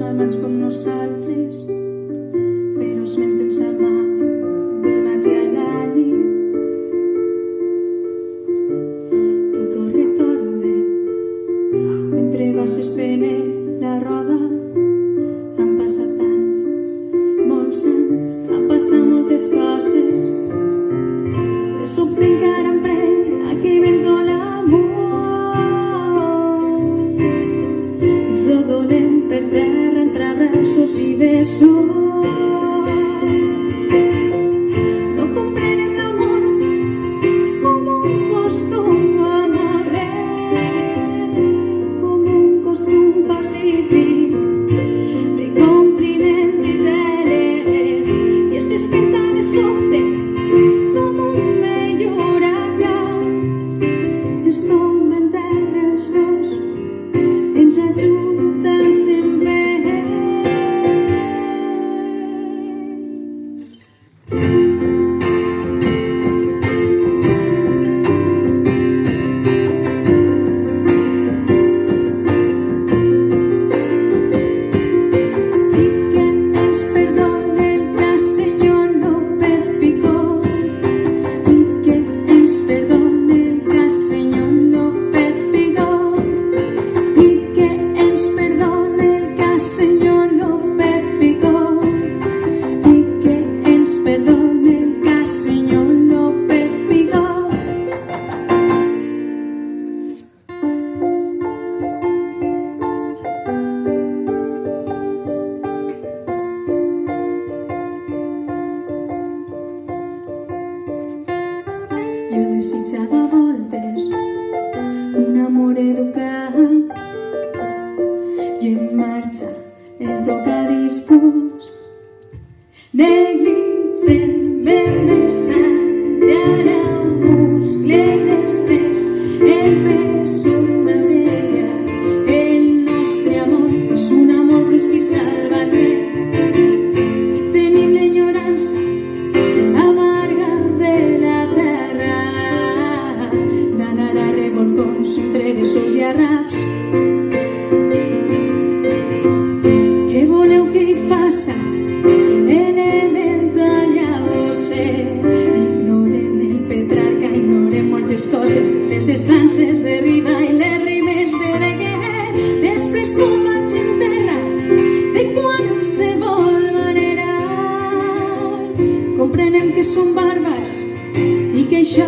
amants com nosaltres, però es menten s'amaven del matí a la nit. Tot ho recorde mentre vas estenent la roba. Han passat anys, molts anys, han passat moltes coses. De sobte encara em pren aquell ventó l'amor i rodolem per terra entre abraços i besos. No comprenen l'amor com un costum amable, com un costum pacífic de compliment i teles, i es desperta de sobte com un vell huracà. Es tomben terra els dos, ens ajunten sempre. Jo desitjava a voltes un amor educat i en marxa el tocadiscos negligentment besant i ara un muscle i després el beso d'una orella. El nostre amor és un amor brusc i salvatge i tenim l'enyorança amarga de la terra d'anar a revolcons entre besos i arraps. Què voleu que hi faça? Elemental, ja ho sé. Ignorem el Petrarca, ignorem moltes coses, les estances de riba i les rimes de Beguer. Després tombats en terra de qualsevol manera. Comprenem que som bàrbars i que això